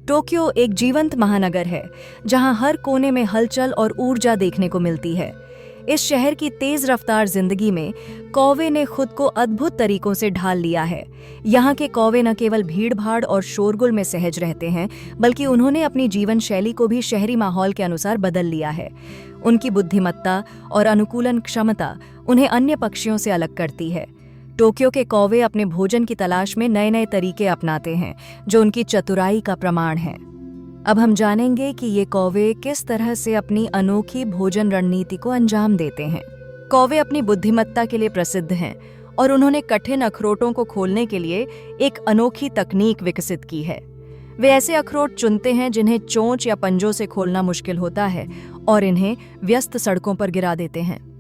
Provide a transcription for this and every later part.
Tokyo एक जीवंत महानगर है जहां हर कोने में हलचल और ऊर्जा देखने को मिलती है। इस शहर की तेज रफ्तार जिंदगी में कौवे ने खुद को अद्भुत तरीकों से ढाल लिया है। यहाँ के कौवे न केवल भीड़-भाड़ और शोरगुल में सहज रहते हैं, बल्कि उन्होंने अपनी जीवन शैली को भी शहरी माहौल के अनुसार बदल लिया है। उनकी बुद्धिमत्ता और अनुकूलन क्षमता उन्हें अन्य पक्षियों से अलग करती है। टोक्यो के कौवे अपने भोजन की तलाश में नए नए तरीके अपनाते हैं, जो उनकी चतुराई का प्रमाण है। अब हम जानेंगे कि ये कौवे किस तरह से अपनी अनोखी भोजन रणनीति को अंजाम देते हैं। कौवे अपनी बुद्धिमत्ता के लिए प्रसिद्ध हैं और उन्होंने कठिन अखरोटों को खोलने के लिए एक अनोखी तकनीक विकसित की है। वे ऐसे अखरोट चुनते हैं जिन्हें चोंच या पंजों से खोलना मुश्किल होता है और इन्हें व्यस्त सड़कों पर गिरा देते हैं।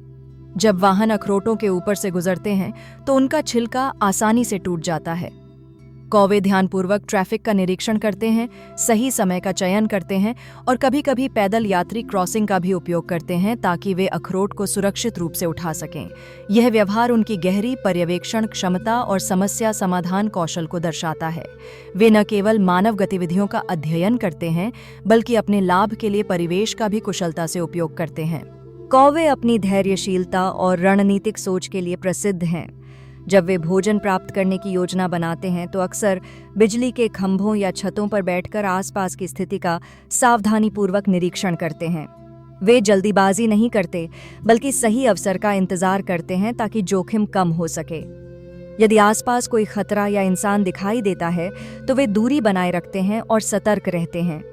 जब वाहन अखरोटों के ऊपर से गुजरते हैं तो उनका छिलका आसानी से टूट जाता है। कौवे ध्यानपूर्वक ट्रैफिक का निरीक्षण करते हैं, सही समय का चयन करते हैं और कभी-कभी पैदल यात्री क्रॉसिंग का भी उपयोग करते हैं ताकि वे अखरोट को सुरक्षित रूप से उठा सकें। यह व्यवहार उनकी गहरी पर्यवेक्षण क्षमता और समस्या समाधान कौशल को दर्शाता है। वे न केवल मानव गतिविधियों का अध्ययन करते हैं, बल्कि अपने लाभ के लिए परिवेश का भी कुशलता से उपयोग करते हैं। कौवे अपनी धैर्यशीलता और रणनीतिक सोच के लिए प्रसिद्ध हैं। जब वे भोजन प्राप्त करने की योजना बनाते हैं तो अक्सर बिजली के खंभों या छतों पर बैठकर आसपास की स्थिति का सावधानीपूर्वक निरीक्षण करते हैं। वे जल्दीबाजी नहीं करते, बल्कि सही अवसर का इंतजार करते हैं ताकि जोखिम कम हो सके। यदि आसपास कोई खतरा या इंसान दिखाई देता है तो वे दूरी बनाए रखते हैं और सतर्क रहते हैं।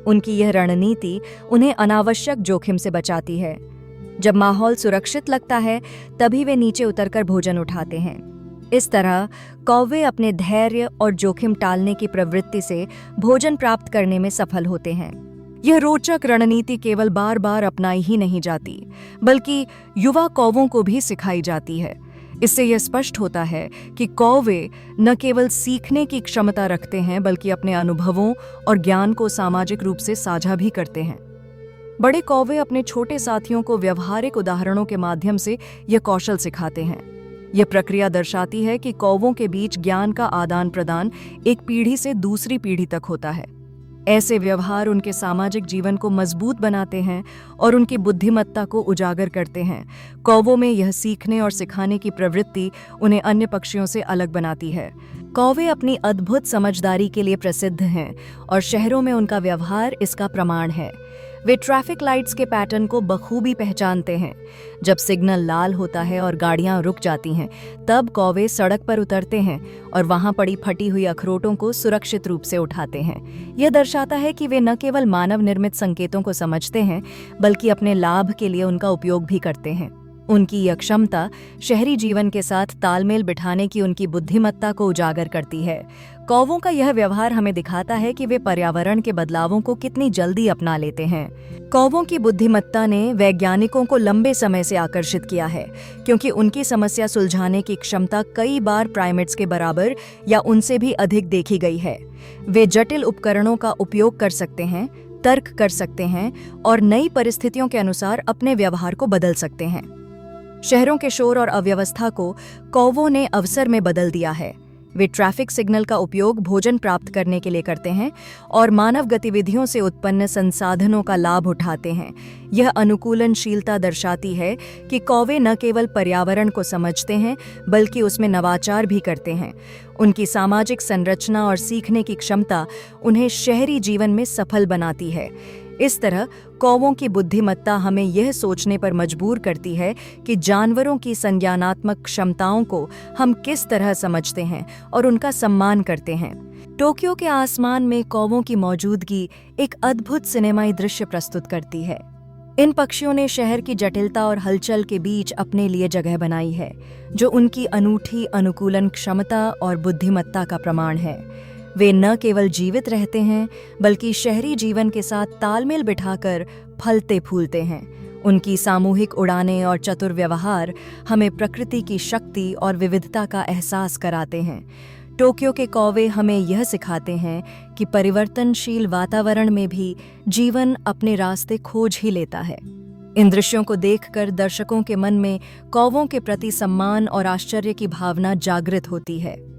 उनकी यह रणनीति उन्हें अनावश्यक जोखिम से बचाती है। जब माहौल सुरक्षित लगता है तभी वे नीचे उतरकर भोजन उठाते हैं। इस तरह कौवे अपने धैर्य और जोखिम टालने की प्रवृत्ति से भोजन प्राप्त करने में सफल होते हैं। यह रोचक रणनीति केवल बार बार अपनाई ही नहीं जाती, बल्कि युवा कौवों को भी सिखाई जाती है। इससे यह स्पष्ट होता है कि कौवे न केवल सीखने की क्षमता रखते हैं, बल्कि अपने अनुभवों और ज्ञान को सामाजिक रूप से साझा भी करते हैं। बड़े कौवे अपने छोटे साथियों को व्यवहारिक उदाहरणों के माध्यम से यह कौशल सिखाते हैं। यह प्रक्रिया दर्शाती है कि कौवों के बीच ज्ञान का आदान प्रदान एक पीढ़ी से दूसरी पीढ़ी तक होता है। ऐसे व्यवहार उनके सामाजिक जीवन को मजबूत बनाते हैं और उनकी बुद्धिमत्ता को उजागर करते हैं। कौवों में यह सीखने और सिखाने की प्रवृत्ति उन्हें अन्य पक्षियों से अलग बनाती है। कौवे अपनी अद्भुत समझदारी के लिए प्रसिद्ध हैं और शहरों में उनका व्यवहार इसका प्रमाण है। वे ट्रैफिक लाइट्स के पैटर्न को बखूबी पहचानते हैं। जब सिग्नल लाल होता है और गाड़ियां रुक जाती हैं, तब कौवे सड़क पर उतरते हैं और वहां पड़ी फटी हुई अखरोटों को सुरक्षित रूप से उठाते हैं। यह दर्शाता है कि वे न केवल मानव निर्मित संकेतों को समझते हैं, बल्कि अपने लाभ के लिए उनका उपयोग भी करते हैं। उनकी यह क्षमता शहरी जीवन के साथ तालमेल बिठाने की उनकी बुद्धिमत्ता को उजागर करती है। कौवों का यह व्यवहार हमें दिखाता है कि वे पर्यावरण के बदलावों को कितनी जल्दी अपना लेते हैं। कौवों की बुद्धिमत्ता ने वैज्ञानिकों को लंबे समय से आकर्षित किया है, क्योंकि उनकी समस्या सुलझाने की क्षमता कई बार प्राइमेट्स के बराबर या उनसे भी अधिक देखी गई है। वे जटिल उपकरणों का उपयोग कर सकते हैं, तर्क कर सकते हैं और नई परिस्थितियों के अनुसार अपने व्यवहार को बदल सकते हैं। शहरों के शोर और अव्यवस्था को कौवों ने अवसर में बदल दिया है। वे ट्रैफिक सिग्नल का उपयोग भोजन प्राप्त करने के लिए करते हैं और मानव गतिविधियों से उत्पन्न संसाधनों का लाभ उठाते हैं। यह अनुकूलनशीलता दर्शाती है कि कौवे न केवल पर्यावरण को समझते हैं, बल्कि उसमें नवाचार भी करते हैं। उनकी सामाजिक संरचना और सीखने की क्षमता उन्हें शहरी जीवन में सफल बनाती है। इस तरह कौवों की बुद्धिमत्ता हमें यह सोचने पर मजबूर करती है कि जानवरों की संज्ञानात्मक क्षमताओं को हम किस तरह समझते हैं और उनका सम्मान करते हैं। टोक्यो के आसमान में कौवों की मौजूदगी एक अद्भुत सिनेमाई दृश्य प्रस्तुत करती है। इन पक्षियों ने शहर की जटिलता और हलचल के बीच अपने लिए जगह बनाई है, जो उनकी अनूठी अनुकूलन क्षमता और बुद्धिमत्ता का प्रमाण है। वे न केवल जीवित रहते हैं, बल्कि शहरी जीवन के साथ तालमेल बिठाकर फलते फूलते हैं। उनकी सामूहिक उड़ानें और चतुर व्यवहार हमें प्रकृति की शक्ति और विविधता का एहसास कराते हैं। टोक्यो के कौवे हमें यह सिखाते हैं कि परिवर्तनशील वातावरण में भी जीवन अपने रास्ते खोज ही लेता है। इन दृश्यों को देखकर दर्शकों के मन में कौवों के प्रति सम्मान और आश्चर्य की भावना जागृत होती है।